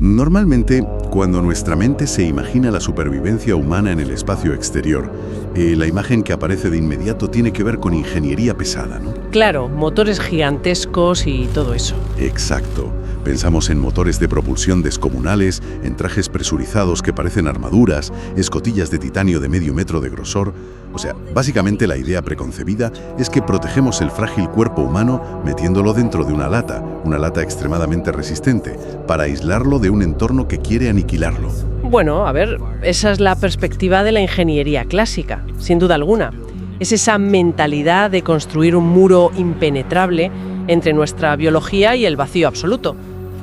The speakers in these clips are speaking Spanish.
Normalmente, cuando nuestra mente se imagina la supervivencia humana en el espacio exterior, la imagen que aparece de inmediato tiene que ver con ingeniería pesada, ¿no? Claro, motores gigantescos y todo eso. Exacto. Pensamos en motores de propulsión descomunales, en trajes presurizados que parecen armaduras, escotillas de titanio de medio metro de grosor. O sea, básicamente la idea preconcebida es que protegemos el frágil cuerpo humano metiéndolo dentro de una lata extremadamente resistente, para aislarlo de un entorno que quiere aniquilarlo. Bueno, a ver, esa es la perspectiva de la ingeniería clásica, sin duda alguna. Es esa mentalidad de construir un muro impenetrable entre nuestra biología y el vacío absoluto.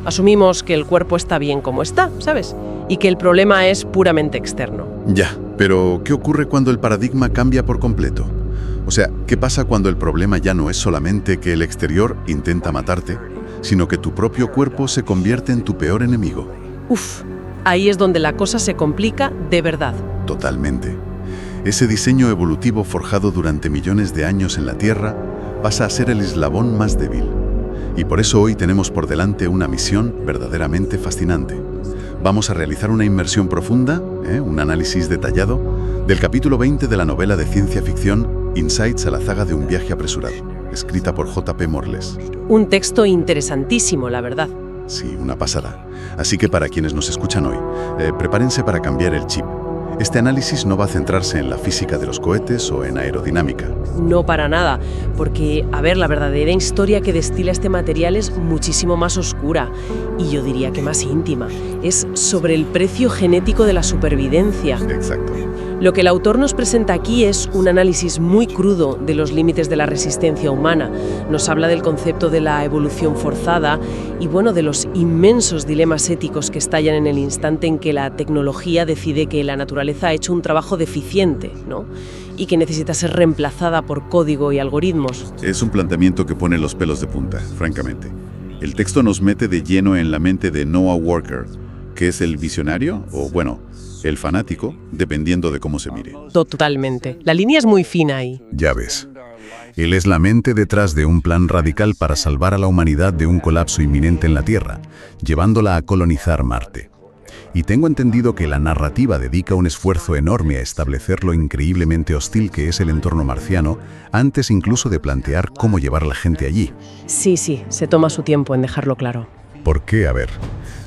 Asumimos que el cuerpo está bien como está, ¿sabes? Y que el problema es puramente externo. Ya, pero ¿qué ocurre cuando el paradigma cambia por completo? O sea, ¿qué pasa cuando el problema ya no es solamente que el exterior intenta matarte, sino que tu propio cuerpo se convierte en tu peor enemigo? Uf, ahí es donde la cosa se complica de verdad. Totalmente. Ese diseño evolutivo forjado durante millones de años en la Tierra pasa a ser el eslabón más débil. Y por eso hoy tenemos por delante una misión verdaderamente fascinante. Vamos a realizar una inmersión profunda, un análisis detallado, del capítulo 20 de la novela de ciencia ficción Insights a la zaga de un viaje apresurado, escrita por J.P. Morles. Un texto interesantísimo, la verdad. Sí, una pasada. Así que para quienes nos escuchan hoy, prepárense para cambiar el chip. Este análisis no va a centrarse en la física de los cohetes o en aerodinámica. No para nada, porque, a ver, la verdadera historia que destila este material es muchísimo más oscura y yo diría que más íntima. Es sobre el precio genético de la supervivencia. Exacto. Lo que el autor nos presenta aquí es un análisis muy crudo de los límites de la resistencia humana. Nos habla del concepto de la evolución forzada y, bueno, de los inmensos dilemas éticos que estallan en el instante en que la tecnología decide que la naturaleza ha hecho un trabajo deficiente, ¿no? Y que necesita ser reemplazada por código y algoritmos. Es un planteamiento que pone los pelos de punta, francamente. El texto nos mete de lleno en la mente de Noah Walker, que es el visionario, o bueno, el fanático, dependiendo de cómo se mire. Totalmente. La línea es muy fina ahí. Ya ves. Él es la mente detrás de un plan radical para salvar a la humanidad de un colapso inminente en la Tierra, llevándola a colonizar Marte. Y tengo entendido que la narrativa dedica un esfuerzo enorme a establecer lo increíblemente hostil que es el entorno marciano, antes incluso de plantear cómo llevar a la gente allí. Sí, se toma su tiempo en dejarlo claro. ¿Por qué? A ver,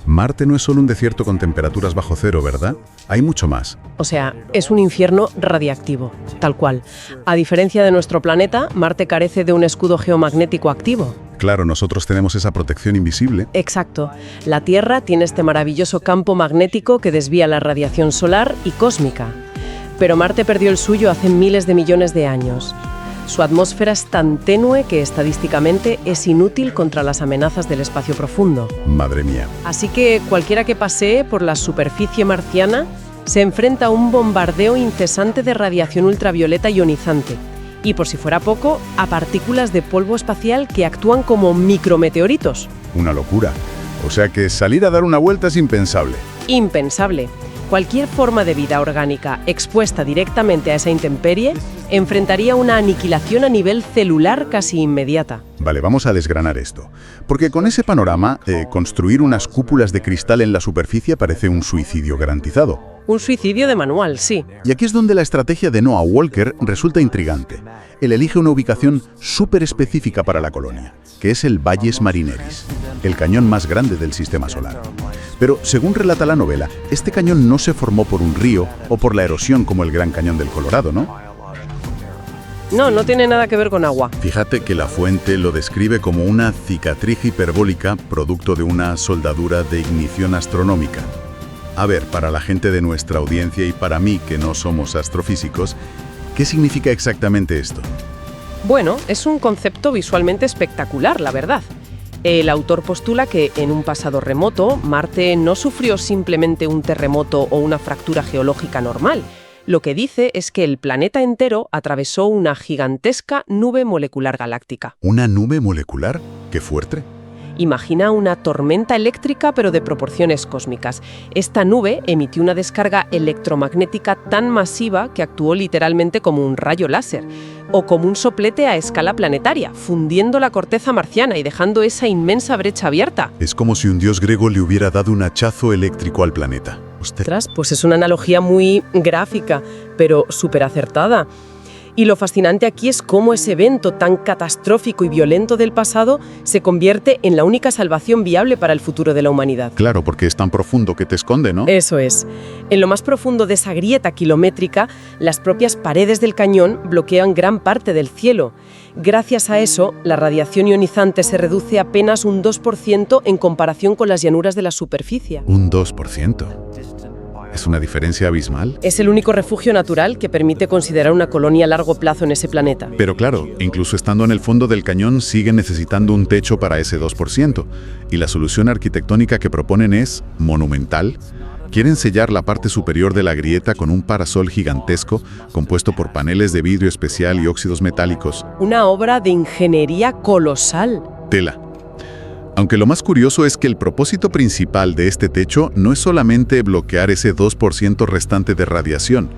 Marte no es solo un desierto con temperaturas bajo cero, ¿verdad? Hay mucho más. O sea, es un infierno radiactivo, tal cual. A diferencia de nuestro planeta, Marte carece de un escudo geomagnético activo. Claro, nosotros tenemos esa protección invisible. Exacto. La Tierra tiene este maravilloso campo magnético que desvía la radiación solar y cósmica. Pero Marte perdió el suyo hace miles de millones de años. Su atmósfera es tan tenue que estadísticamente es inútil contra las amenazas del espacio profundo. Madre mía. Así que cualquiera que pasee por la superficie marciana se enfrenta a un bombardeo incesante de radiación ultravioleta ionizante. Y por si fuera poco, a partículas de polvo espacial que actúan como micrometeoritos. Una locura. O sea que salir a dar una vuelta es impensable. Impensable. Cualquier forma de vida orgánica expuesta directamente a esa intemperie enfrentaría una aniquilación a nivel celular casi inmediata. Vale, vamos a desgranar esto. Porque con ese panorama, construir unas cúpulas de cristal en la superficie parece un suicidio garantizado. Un suicidio de manual, sí. Y aquí es donde la estrategia de Noah Walker resulta intrigante. Él elige una ubicación súper específica para la colonia, que es el Valles Marineris, el cañón más grande del sistema solar. Pero, según relata la novela, este cañón no se formó por un río o por la erosión como el Gran Cañón del Colorado, ¿no? No tiene nada que ver con agua. Fíjate que la fuente lo describe como una cicatriz hiperbólica producto de una soldadura de ignición astronómica. A ver, para la gente de nuestra audiencia y para mí, que no somos astrofísicos, ¿qué significa exactamente esto? Bueno, es un concepto visualmente espectacular, la verdad. El autor postula que en un pasado remoto, Marte no sufrió simplemente un terremoto o una fractura geológica normal. Lo que dice es que el planeta entero atravesó una gigantesca nube molecular galáctica. ¿Una nube molecular? ¡Qué fuerte! Imagina una tormenta eléctrica pero de proporciones cósmicas. Esta nube emitió una descarga electromagnética tan masiva que actuó literalmente como un rayo láser o como un soplete a escala planetaria, fundiendo la corteza marciana y dejando esa inmensa brecha abierta. Es como si un dios griego le hubiera dado un hachazo eléctrico al planeta. Ostras, pues es una analogía muy gráfica, pero súper acertada. Y lo fascinante aquí es cómo ese evento tan catastrófico y violento del pasado se convierte en la única salvación viable para el futuro de la humanidad. Claro, porque es tan profundo que te esconde, ¿no? Eso es. En lo más profundo de esa grieta kilométrica, las propias paredes del cañón bloquean gran parte del cielo. Gracias a eso, la radiación ionizante se reduce apenas un 2% en comparación con las llanuras de la superficie. Un 2%. ¿Es una diferencia abismal? Es el único refugio natural que permite considerar una colonia a largo plazo en ese planeta. Pero claro, incluso estando en el fondo del cañón, siguen necesitando un techo para ese 2%. Y la solución arquitectónica que proponen es monumental. Quieren sellar la parte superior de la grieta con un parasol gigantesco compuesto por paneles de vidrio especial y óxidos metálicos. Una obra de ingeniería colosal. Tela. Aunque lo más curioso es que el propósito principal de este techo no es solamente bloquear ese 2% restante de radiación.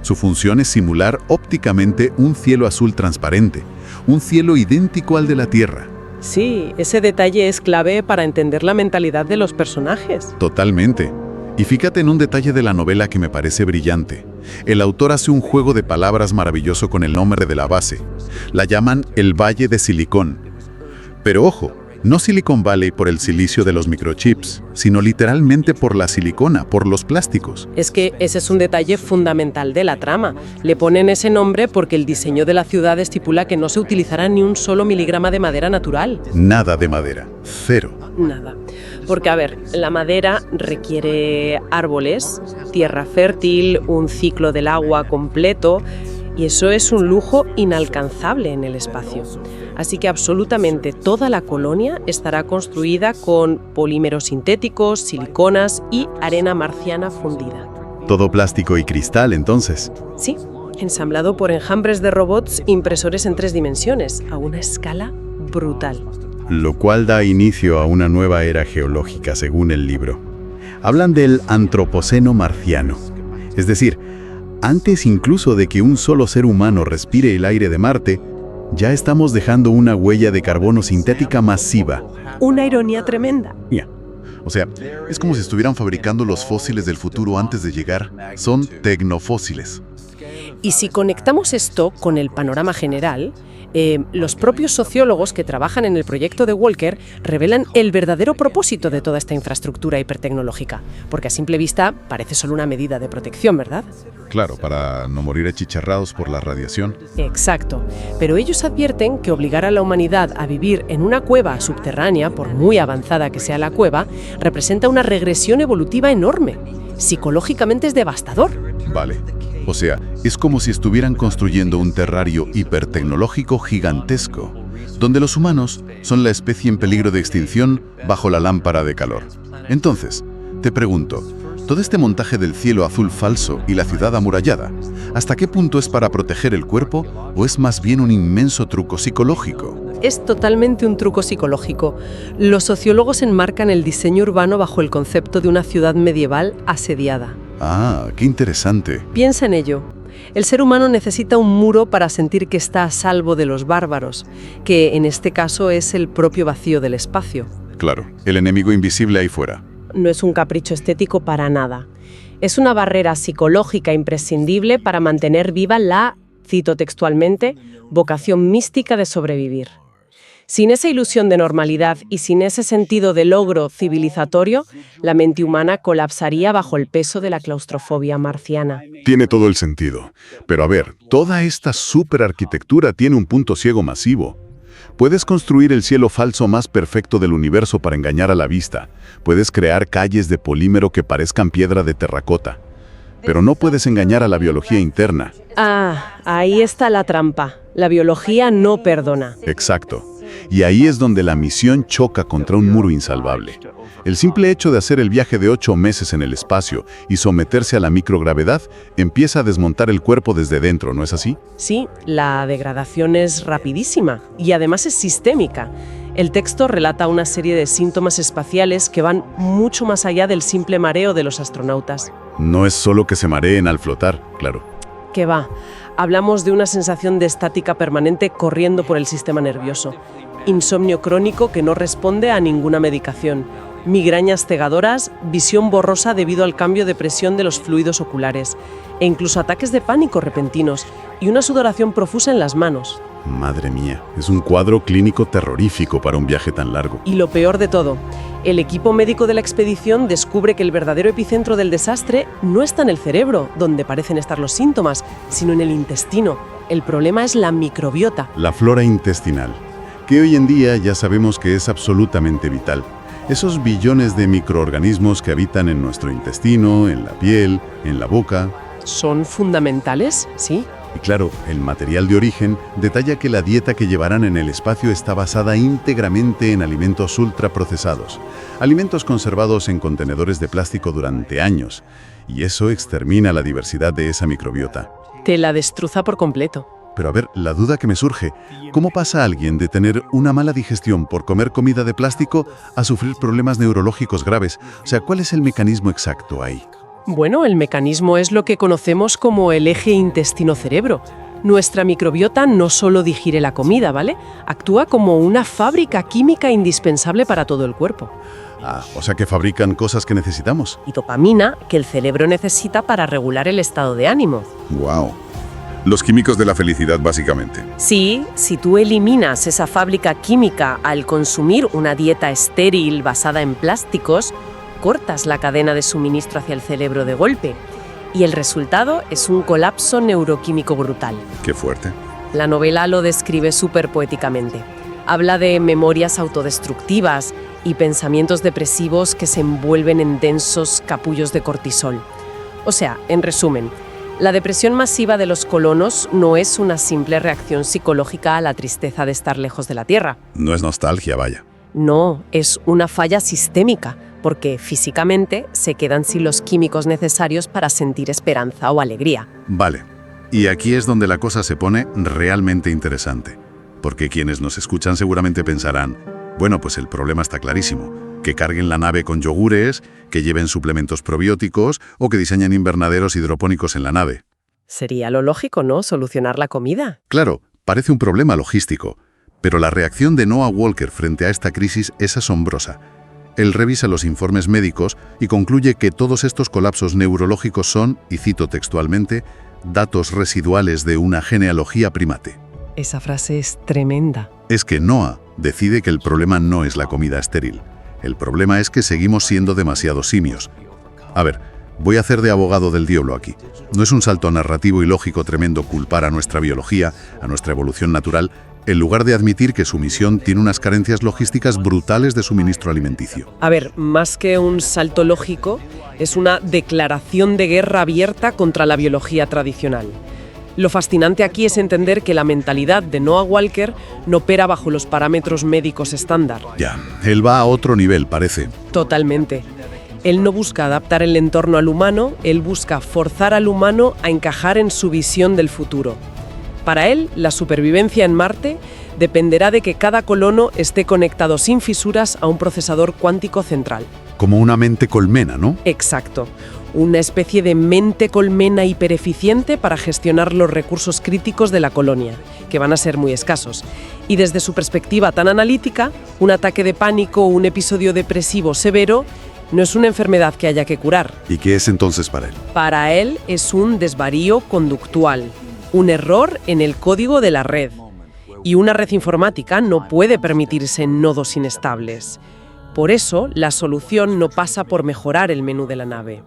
Su función es simular ópticamente un cielo azul transparente, un cielo idéntico al de la Tierra. Sí, ese detalle es clave para entender la mentalidad de los personajes. Totalmente. Y fíjate en un detalle de la novela que me parece brillante. El autor hace un juego de palabras maravilloso con el nombre de la base. La llaman el Valle de Silicón. Pero ojo, no Silicon Valley por el silicio de los microchips, sino literalmente por la silicona, por los plásticos. Es que ese es un detalle fundamental de la trama. Le ponen ese nombre porque el diseño de la ciudad estipula que no se utilizará ni un solo miligrama de madera natural. Nada de madera. Cero. Nada. Porque, a ver, la madera requiere árboles, tierra fértil, un ciclo del agua completo, y eso es un lujo inalcanzable en el espacio. Así que absolutamente toda la colonia estará construida con polímeros sintéticos, siliconas y arena marciana fundida. Todo plástico y cristal, entonces. Sí, ensamblado por enjambres de robots impresores en 3 dimensiones, a una escala brutal. Lo cual da inicio a una nueva era geológica, según el libro. Hablan del antropoceno marciano. Es decir, antes incluso de que un solo ser humano respire el aire de Marte, ya estamos dejando una huella de carbono sintética masiva. Una ironía tremenda. O sea, es como si estuvieran fabricando los fósiles del futuro antes de llegar. Son tecnofósiles. Y si conectamos esto con el panorama general, los propios sociólogos que trabajan en el proyecto de Walker revelan el verdadero propósito de toda esta infraestructura hipertecnológica, porque a simple vista parece solo una medida de protección, ¿verdad? Claro, para no morir achicharrados por la radiación. Exacto, pero ellos advierten que obligar a la humanidad a vivir en una cueva subterránea, por muy avanzada que sea la cueva, representa una regresión evolutiva enorme. Psicológicamente es devastador. Vale. O sea, es como si estuvieran construyendo un terrario hipertecnológico gigantesco, donde los humanos son la especie en peligro de extinción bajo la lámpara de calor. Entonces, te pregunto, todo este montaje del cielo azul falso y la ciudad amurallada, ¿hasta qué punto es para proteger el cuerpo o es más bien un inmenso truco psicológico? Es totalmente un truco psicológico. Los sociólogos enmarcan el diseño urbano bajo el concepto de una ciudad medieval asediada. Ah, qué interesante. Piensa en ello. El ser humano necesita un muro para sentir que está a salvo de los bárbaros, que en este caso es el propio vacío del espacio. Claro, el enemigo invisible ahí fuera. No es un capricho estético para nada. Es una barrera psicológica imprescindible para mantener viva la, cito textualmente, vocación mística de sobrevivir. Sin esa ilusión de normalidad y sin ese sentido de logro civilizatorio, la mente humana colapsaría bajo el peso de la claustrofobia marciana. Tiene todo el sentido. Pero a ver, toda esta superarquitectura tiene un punto ciego masivo. Puedes construir el cielo falso más perfecto del universo para engañar a la vista. Puedes crear calles de polímero que parezcan piedra de terracota. Pero no puedes engañar a la biología interna. Ah, ahí está la trampa. La biología no perdona. Exacto. Y ahí es donde la misión choca contra un muro insalvable. El simple hecho de hacer el viaje de 8 meses en el espacio y someterse a la microgravedad empieza a desmontar el cuerpo desde dentro, ¿no es así? Sí, la degradación es rapidísima y además es sistémica. El texto relata una serie de síntomas espaciales que van mucho más allá del simple mareo de los astronautas. No es solo que se mareen al flotar, claro. ¿Qué va? Hablamos de una sensación de estática permanente corriendo por el sistema nervioso. Insomnio crónico que no responde a ninguna medicación. Migrañas cegadoras, visión borrosa debido al cambio de presión de los fluidos oculares. E incluso ataques de pánico repentinos y una sudoración profusa en las manos. Madre mía, es un cuadro clínico terrorífico para un viaje tan largo. Y lo peor de todo, el equipo médico de la expedición descubre que el verdadero epicentro del desastre no está en el cerebro, donde parecen estar los síntomas, sino en el intestino. El problema es la microbiota. La flora intestinal, que hoy en día ya sabemos que es absolutamente vital. Esos billones de microorganismos que habitan en nuestro intestino, en la piel, en la boca. ¿Son fundamentales? Sí. Y claro, el material de origen detalla que la dieta que llevarán en el espacio está basada íntegramente en alimentos ultraprocesados, alimentos conservados en contenedores de plástico durante años, y eso extermina la diversidad de esa microbiota. Te la destroza por completo. Pero a ver, la duda que me surge, ¿cómo pasa a alguien de tener una mala digestión por comer comida de plástico a sufrir problemas neurológicos graves? O sea, ¿cuál es el mecanismo exacto ahí? Bueno, el mecanismo es lo que conocemos como el eje intestino-cerebro. Nuestra microbiota no solo digiere la comida, ¿vale? Actúa como una fábrica química indispensable para todo el cuerpo. Ah, o sea que fabrican cosas que necesitamos. Y dopamina, que el cerebro necesita para regular el estado de ánimo. ¡Wow! Los químicos de la felicidad, básicamente. Sí, si tú eliminas esa fábrica química al consumir una dieta estéril basada en plásticos, cortas la cadena de suministro hacia el cerebro de golpe. Y el resultado es un colapso neuroquímico brutal. ¡Qué fuerte! La novela lo describe súper poéticamente. Habla de memorias autodestructivas y pensamientos depresivos que se envuelven en densos capullos de cortisol. O sea, en resumen, la depresión masiva de los colonos no es una simple reacción psicológica a la tristeza de estar lejos de la Tierra. No es nostalgia, vaya. No, es una falla sistémica, porque físicamente se quedan sin los químicos necesarios para sentir esperanza o alegría. Vale. Y aquí es donde la cosa se pone realmente interesante. Porque quienes nos escuchan seguramente pensarán, bueno, pues el problema está clarísimo. Que carguen la nave con yogures, que lleven suplementos probióticos o que diseñen invernaderos hidropónicos en la nave. Sería lo lógico, ¿no? Solucionar la comida. Claro, parece un problema logístico, pero la reacción de Noah Walker frente a esta crisis es asombrosa. Él revisa los informes médicos y concluye que todos estos colapsos neurológicos son, y cito textualmente, datos residuales de una genealogía primate. Esa frase es tremenda. Es que Noah decide que el problema no es la comida estéril. El problema es que seguimos siendo demasiados simios. A ver, voy a hacer de abogado del diablo aquí. No es un salto narrativo y lógico tremendo culpar a nuestra biología, a nuestra evolución natural, en lugar de admitir que su misión tiene unas carencias logísticas brutales de suministro alimenticio. A ver, más que un salto lógico, es una declaración de guerra abierta contra la biología tradicional. Lo fascinante aquí es entender que la mentalidad de Noah Walker no opera bajo los parámetros médicos estándar. Ya, él va a otro nivel, parece. Totalmente. Él no busca adaptar el entorno al humano, él busca forzar al humano a encajar en su visión del futuro. Para él, la supervivencia en Marte dependerá de que cada colono esté conectado sin fisuras a un procesador cuántico central. Como una mente colmena, ¿no? Exacto. Una especie de mente colmena hipereficiente para gestionar los recursos críticos de la colonia, que van a ser muy escasos. Y desde su perspectiva tan analítica, un ataque de pánico o un episodio depresivo severo no es una enfermedad que haya que curar. ¿Y qué es entonces para él? Para él es un desvarío conductual, un error en el código de la red. Y una red informática no puede permitirse nodos inestables. Por eso, la solución no pasa por mejorar el menú de la nave.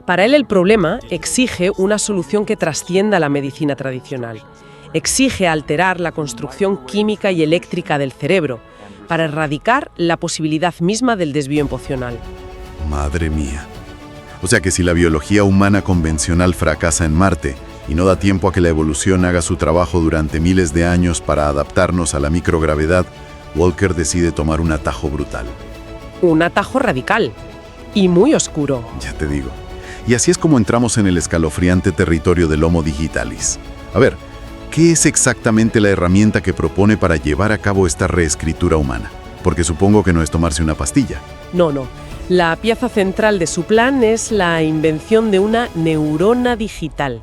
Para él el problema exige una solución que trascienda la medicina tradicional. Exige alterar la construcción química y eléctrica del cerebro para erradicar la posibilidad misma del desvío emocional. Madre mía. O sea que si la biología humana convencional fracasa en Marte y no da tiempo a que la evolución haga su trabajo durante miles de años para adaptarnos a la microgravedad, Walker decide tomar un atajo brutal. Un atajo radical y muy oscuro. Ya te digo. Y así es como entramos en el escalofriante territorio del Homo digitalis. A ver, ¿Qué es exactamente la herramienta que propone para llevar a cabo esta reescritura humana? Porque supongo que no es tomarse una pastilla. No. La pieza central de su plan es la invención de una neurona digital.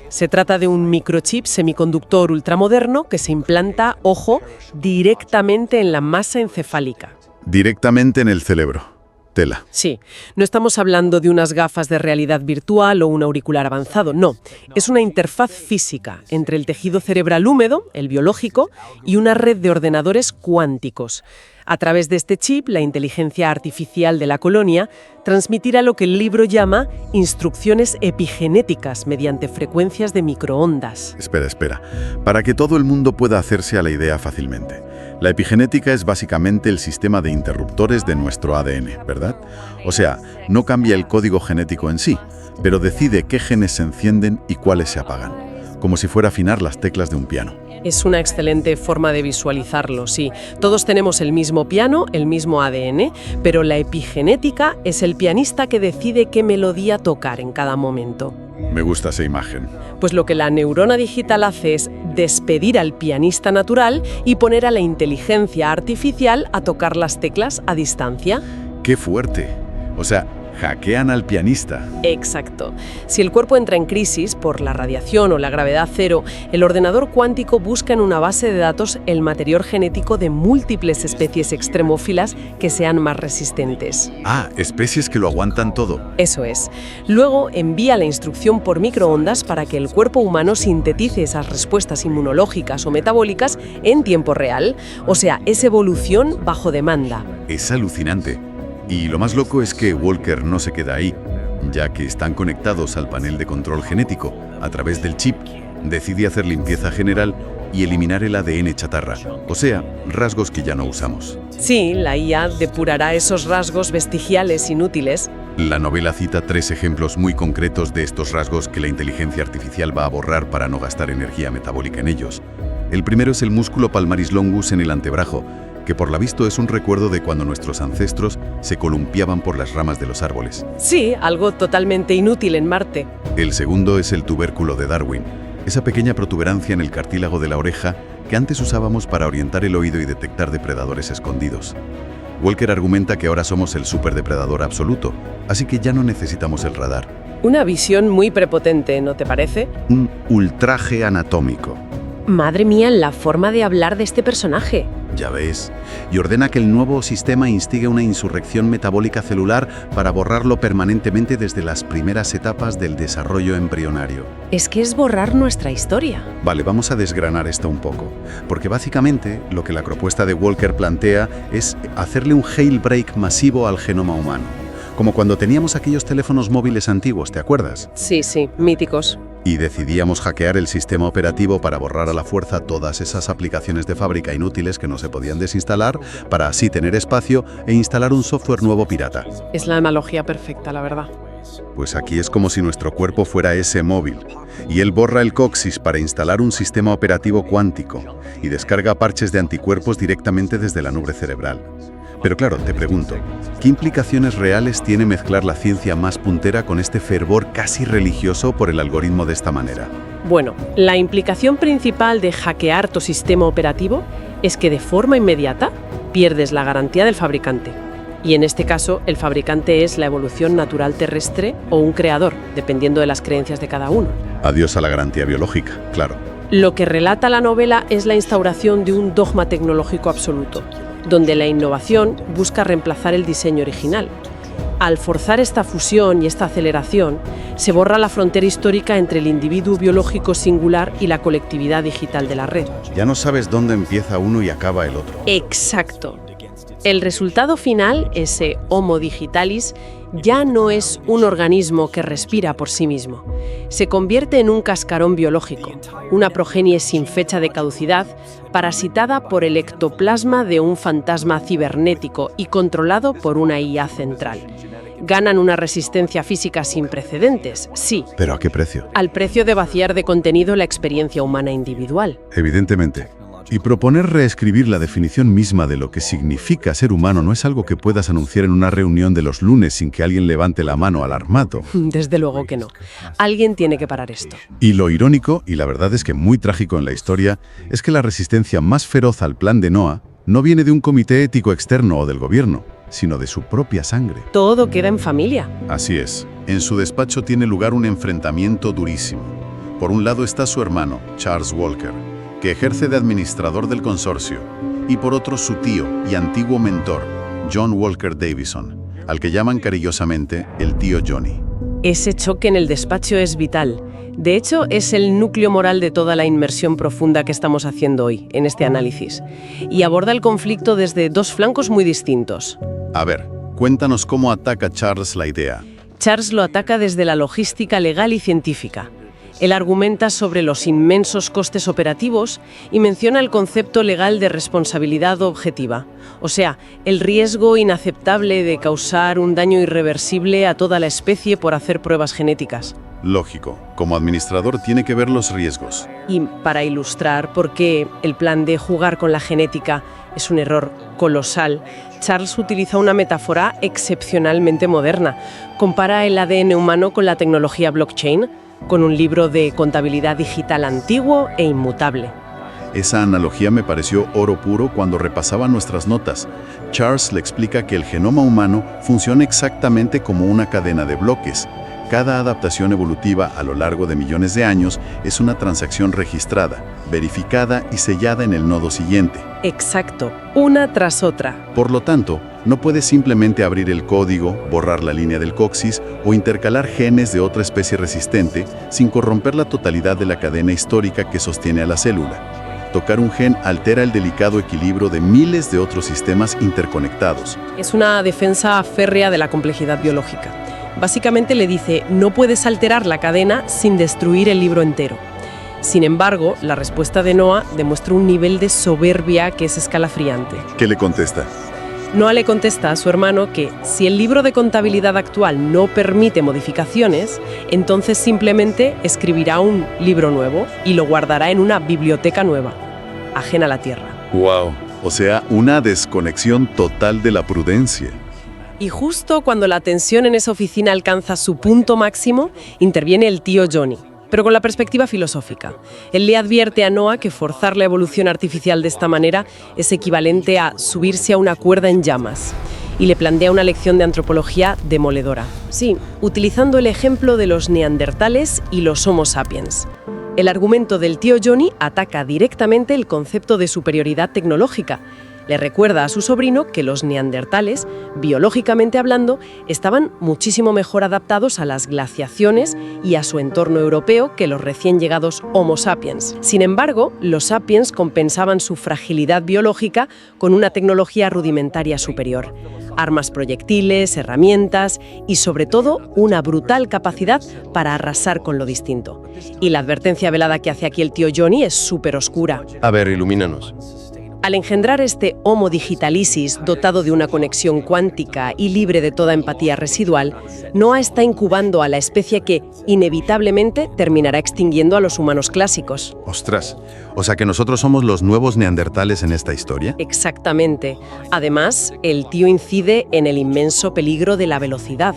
Se trata de un microchip semiconductor ultramoderno que se implanta, ojo, directamente en la masa encefálica. Directamente en el cerebro. Tela. Sí, no estamos hablando de unas gafas de realidad virtual o un auricular avanzado, no. Es una interfaz física entre el tejido cerebral húmedo, el biológico, y una red de ordenadores cuánticos. A través de este chip, la inteligencia artificial de la colonia transmitirá lo que el libro llama instrucciones epigenéticas mediante frecuencias de microondas. Espera. Para que todo el mundo pueda hacerse a la idea fácilmente. La epigenética es básicamente el sistema de interruptores de nuestro ADN, ¿verdad? O sea, no cambia el código genético en sí, pero decide qué genes se encienden y cuáles se apagan, como si fuera afinar las teclas de un piano. Es una excelente forma de visualizarlo, sí. Todos tenemos el mismo piano, el mismo ADN, pero la epigenética es el pianista que decide qué melodía tocar en cada momento. Me gusta esa imagen. Pues lo que la neurona digital hace es despedir al pianista natural y poner a la inteligencia artificial a tocar las teclas a distancia. ¡Qué fuerte! O sea, hackean al pianista. Exacto. Si el cuerpo entra en crisis por la radiación o la gravedad cero, el ordenador cuántico busca en una base de datos el material genético de múltiples especies extremófilas que sean más resistentes. Ah, especies que lo aguantan todo. Eso es. Luego envía la instrucción por microondas para que el cuerpo humano sintetice esas respuestas inmunológicas o metabólicas en tiempo real. O sea, es evolución bajo demanda. Es alucinante. Y lo más loco es que Walker no se queda ahí, ya que están conectados al panel de control genético a través del chip. Decide hacer limpieza general y eliminar el ADN chatarra, o sea, rasgos que ya no usamos. Sí, la IA depurará esos rasgos vestigiales inútiles. La novela cita 3 ejemplos muy concretos de estos rasgos que la inteligencia artificial va a borrar para no gastar energía metabólica en ellos. El primero es el músculo palmaris longus en el antebrazo, que por lo visto es un recuerdo de cuando nuestros ancestros se columpiaban por las ramas de los árboles. Sí, algo totalmente inútil en Marte. El segundo es el tubérculo de Darwin, esa pequeña protuberancia en el cartílago de la oreja que antes usábamos para orientar el oído y detectar depredadores escondidos. Walker argumenta que ahora somos el superdepredador absoluto, así que ya no necesitamos el radar. Una visión muy prepotente, ¿no te parece? Un ultraje anatómico. Madre mía, la forma de hablar de este personaje. Ya ves, y ordena que el nuevo sistema instigue una insurrección metabólica celular para borrarlo permanentemente desde las primeras etapas del desarrollo embrionario. Es que es borrar nuestra historia. Vale, vamos a desgranar esto un poco, porque básicamente lo que la propuesta de Walker plantea es hacerle un jailbreak masivo al genoma humano, como cuando teníamos aquellos teléfonos móviles antiguos, ¿te acuerdas? Sí, míticos. Y decidíamos hackear el sistema operativo para borrar a la fuerza todas esas aplicaciones de fábrica inútiles que no se podían desinstalar, para así tener espacio e instalar un software nuevo pirata. Es la analogía perfecta, la verdad. Pues aquí es como si nuestro cuerpo fuera ese móvil, y él borra el coxis para instalar un sistema operativo cuántico y descarga parches de anticuerpos directamente desde la nube cerebral. Pero claro, te pregunto, ¿qué implicaciones reales tiene mezclar la ciencia más puntera con este fervor casi religioso por el algoritmo de esta manera? Bueno, la implicación principal de hackear tu sistema operativo es que de forma inmediata pierdes la garantía del fabricante. Y en este caso, el fabricante es la evolución natural terrestre o un creador, dependiendo de las creencias de cada uno. Adiós a la garantía biológica, claro. Lo que relata la novela es la instauración de un dogma tecnológico absoluto, donde la innovación busca reemplazar el diseño original. Al forzar esta fusión y esta aceleración, se borra la frontera histórica entre el individuo biológico singular y la colectividad digital de la red. Ya no sabes dónde empieza uno y acaba el otro. Exacto. El resultado final, ese Homo digitalis, ya no es un organismo que respira por sí mismo. Se convierte en un cascarón biológico, una progenie sin fecha de caducidad, parasitada por el ectoplasma de un fantasma cibernético y controlado por una IA central. Ganan una resistencia física sin precedentes, sí. ¿Pero a qué precio? Al precio de vaciar de contenido la experiencia humana individual. Evidentemente. Y proponer reescribir la definición misma de lo que significa ser humano no es algo que puedas anunciar en una reunión de los lunes sin que alguien levante la mano alarmado. Desde luego que no. Alguien tiene que parar esto. Y lo irónico, y la verdad es que muy trágico en la historia, es que la resistencia más feroz al plan de Noah no viene de un comité ético externo o del gobierno, sino de su propia sangre. Todo queda en familia. Así es. En su despacho tiene lugar un enfrentamiento durísimo. Por un lado está su hermano, Charles Walker, que ejerce de administrador del consorcio, y por otro su tío y antiguo mentor, John Walker Davison, al que llaman cariñosamente el tío Johnny. Ese choque en el despacho es vital. De hecho, es el núcleo moral de toda la inmersión profunda que estamos haciendo hoy, en este análisis. Y aborda el conflicto desde dos flancos muy distintos. A ver, cuéntanos cómo ataca Charles la idea. Charles lo ataca desde la logística legal y científica. Él argumenta sobre los inmensos costes operativos y menciona el concepto legal de responsabilidad objetiva, o sea, el riesgo inaceptable de causar un daño irreversible a toda la especie por hacer pruebas genéticas. Lógico, como administrador tiene que ver los riesgos. Y para ilustrar por qué el plan de jugar con la genética es un error colosal, Charles utiliza una metáfora excepcionalmente moderna. Compara el ADN humano con la tecnología blockchain, con un libro de contabilidad digital antiguo e inmutable. Esa analogía me pareció oro puro cuando repasaba nuestras notas. Charles le explica que el genoma humano funciona exactamente como una cadena de bloques. Cada adaptación evolutiva a lo largo de millones de años es una transacción registrada, verificada y sellada en el nodo siguiente. Exacto, una tras otra. Por lo tanto, no puedes simplemente abrir el código, borrar la línea del coxis o intercalar genes de otra especie resistente sin corromper la totalidad de la cadena histórica que sostiene a la célula. Tocar un gen altera el delicado equilibrio de miles de otros sistemas interconectados. Es una defensa férrea de la complejidad biológica. Básicamente le dice, no puedes alterar la cadena sin destruir el libro entero. Sin embargo, la respuesta de Noah demuestra un nivel de soberbia que es escalofriante. ¿Qué le contesta? Noah le contesta a su hermano que si el libro de contabilidad actual no permite modificaciones, entonces simplemente escribirá un libro nuevo y lo guardará en una biblioteca nueva, ajena a la Tierra. ¡Wow! O sea, una desconexión total de la prudencia. Y justo cuando la tensión en esa oficina alcanza su punto máximo, interviene el tío Johnny, pero con la perspectiva filosófica. Él le advierte a Noah que forzar la evolución artificial de esta manera es equivalente a subirse a una cuerda en llamas, y le plantea una lección de antropología demoledora. Sí, utilizando el ejemplo de los neandertales y los Homo sapiens. El argumento del tío Johnny ataca directamente el concepto de superioridad tecnológica. Le recuerda a su sobrino que los neandertales, biológicamente hablando, estaban muchísimo mejor adaptados a las glaciaciones y a su entorno europeo que los recién llegados Homo sapiens. Sin embargo, los sapiens compensaban su fragilidad biológica con una tecnología rudimentaria superior. Armas proyectiles, herramientas y, sobre todo, una brutal capacidad para arrasar con lo distinto. Y la advertencia velada que hace aquí el tío Johnny es súper oscura. A ver, ilumínanos. Al engendrar este Homo digitalisis dotado de una conexión cuántica y libre de toda empatía residual, Noah está incubando a la especie que, inevitablemente, terminará extinguiendo a los humanos clásicos. Ostras, o sea que nosotros somos los nuevos neandertales en esta historia. Exactamente. Además, el tío incide en el inmenso peligro de la velocidad.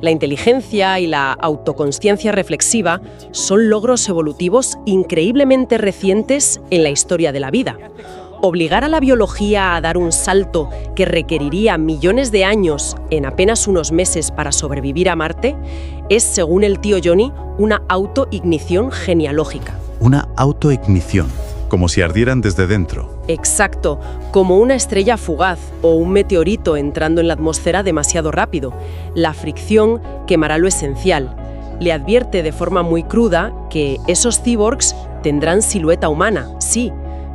La inteligencia y la autoconsciencia reflexiva son logros evolutivos increíblemente recientes en la historia de la vida. Obligar a la biología a dar un salto que requeriría millones de años en apenas unos meses para sobrevivir a Marte es, según el tío Johnny, una autoignición genealógica. Una autoignición, como si ardieran desde dentro. Exacto, como una estrella fugaz o un meteorito entrando en la atmósfera demasiado rápido. La fricción quemará lo esencial. Le advierte de forma muy cruda que esos cyborgs tendrán silueta humana, sí,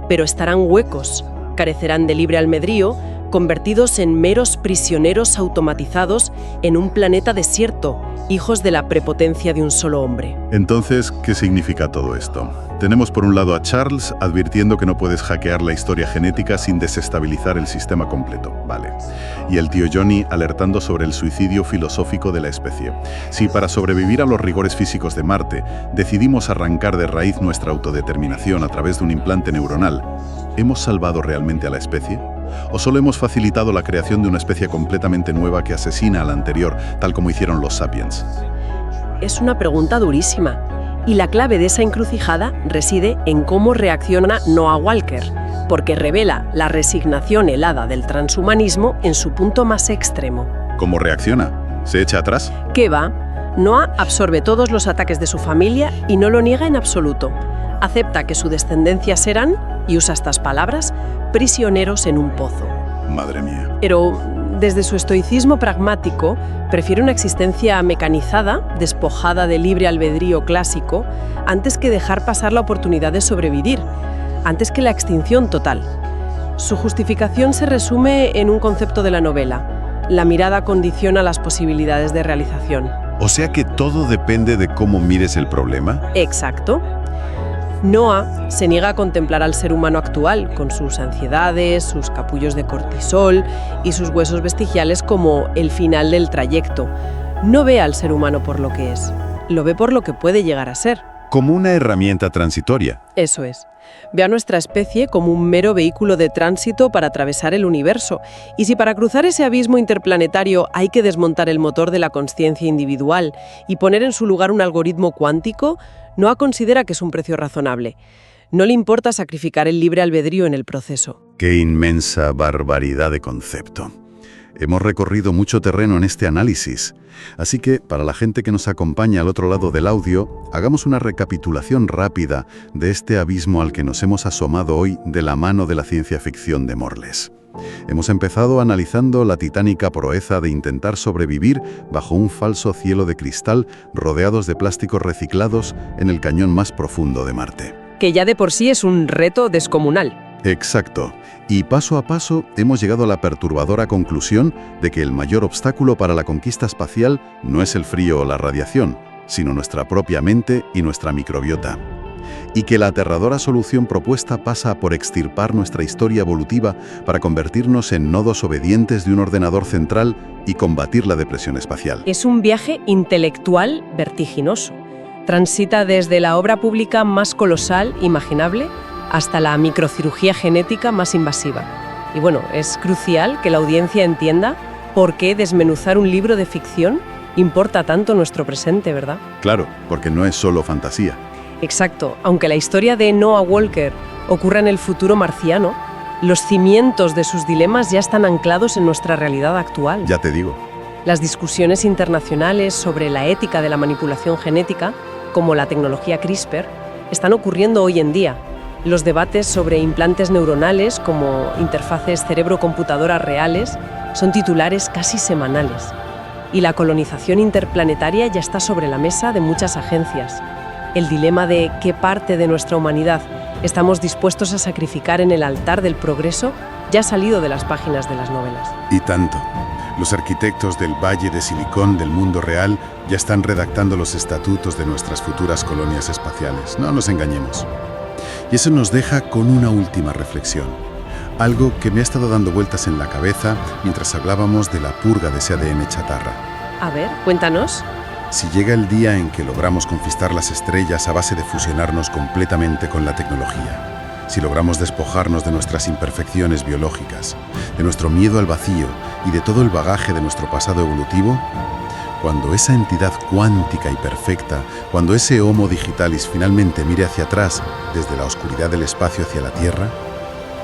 pero estarán huecos, carecerán de libre albedrío, convertidos en meros prisioneros automatizados en un planeta desierto, hijos de la prepotencia de un solo hombre. Entonces, ¿qué significa todo esto? Tenemos por un lado a Charles advirtiendo que no puedes hackear la historia genética sin desestabilizar el sistema completo. Vale. Y el tío Johnny alertando sobre el suicidio filosófico de la especie. Si para sobrevivir a los rigores físicos de Marte decidimos arrancar de raíz nuestra autodeterminación a través de un implante neuronal, ¿hemos salvado realmente a la especie? ¿O solo hemos facilitado la creación de una especie completamente nueva que asesina a la anterior, tal como hicieron los sapiens? Es una pregunta durísima. Y la clave de esa encrucijada reside en cómo reacciona Noah Walker, porque revela la resignación helada del transhumanismo en su punto más extremo. ¿Cómo reacciona? ¿Se echa atrás? ¿Qué va? Noah absorbe todos los ataques de su familia y no lo niega en absoluto. Acepta que su descendencia serán, y usa estas palabras, prisioneros en un pozo. Madre mía. Pero desde su estoicismo pragmático, prefiere una existencia mecanizada, despojada de libre albedrío clásico, antes que dejar pasar la oportunidad de sobrevivir, antes que la extinción total. Su justificación se resume en un concepto de la novela: la mirada condiciona las posibilidades de realización. O sea que todo depende de cómo mires el problema. Exacto. Noah se niega a contemplar al ser humano actual, con sus ansiedades, sus capullos de cortisol y sus huesos vestigiales como el final del trayecto. No ve al ser humano por lo que es, lo ve por lo que puede llegar a ser. Como una herramienta transitoria. Eso es. Ve a nuestra especie como un mero vehículo de tránsito para atravesar el universo. Y si para cruzar ese abismo interplanetario hay que desmontar el motor de la consciencia individual y poner en su lugar un algoritmo cuántico, Noah considera que es un precio razonable. No le importa sacrificar el libre albedrío en el proceso. ¡Qué inmensa barbaridad de concepto! Hemos recorrido mucho terreno en este análisis, así que para la gente que nos acompaña al otro lado del audio, hagamos una recapitulación rápida de este abismo al que nos hemos asomado hoy de la mano de la ciencia ficción de Morles. Hemos empezado analizando la titánica proeza de intentar sobrevivir bajo un falso cielo de cristal rodeados de plásticos reciclados en el cañón más profundo de Marte. Que ya de por sí es un reto descomunal. Exacto. Y paso a paso hemos llegado a la perturbadora conclusión de que el mayor obstáculo para la conquista espacial no es el frío o la radiación, sino nuestra propia mente y nuestra microbiota. Y que la aterradora solución propuesta pasa por extirpar nuestra historia evolutiva para convertirnos en nodos obedientes de un ordenador central y combatir la depresión espacial. Es un viaje intelectual vertiginoso. Transita desde la obra pública más colosal imaginable hasta la microcirugía genética más invasiva. Y bueno, es crucial que la audiencia entienda por qué desmenuzar un libro de ficción importa tanto nuestro presente, ¿verdad? Claro, porque no es solo fantasía. Exacto. Aunque la historia de Noah Walker ocurra en el futuro marciano, los cimientos de sus dilemas ya están anclados en nuestra realidad actual. Ya te digo. Las discusiones internacionales sobre la ética de la manipulación genética, como la tecnología CRISPR, están ocurriendo hoy en día. Los debates sobre implantes neuronales, como interfaces cerebro-computadora reales, son titulares casi semanales. Y la colonización interplanetaria ya está sobre la mesa de muchas agencias. El dilema de qué parte de nuestra humanidad estamos dispuestos a sacrificar en el altar del progreso ya ha salido de las páginas de las novelas. Y tanto. Los arquitectos del Valle de Silicón del mundo real ya están redactando los estatutos de nuestras futuras colonias espaciales. No nos engañemos. Y eso nos deja con una última reflexión. Algo que me ha estado dando vueltas en la cabeza mientras hablábamos de la purga de ese ADN chatarra. A ver, cuéntanos. Si llega el día en que logramos conquistar las estrellas a base de fusionarnos completamente con la tecnología, si logramos despojarnos de nuestras imperfecciones biológicas, de nuestro miedo al vacío y de todo el bagaje de nuestro pasado evolutivo, cuando esa entidad cuántica y perfecta, cuando ese Homo digitalis finalmente mire hacia atrás desde la oscuridad del espacio hacia la Tierra,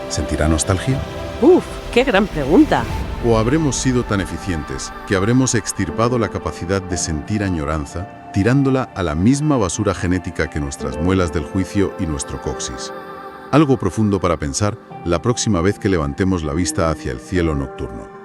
¿sentirá nostalgia? ¡Uf! ¡Qué gran pregunta! ¿O habremos sido tan eficientes que habremos extirpado la capacidad de sentir añoranza, tirándola a la misma basura genética que nuestras muelas del juicio y nuestro coxis? Algo profundo para pensar la próxima vez que levantemos la vista hacia el cielo nocturno.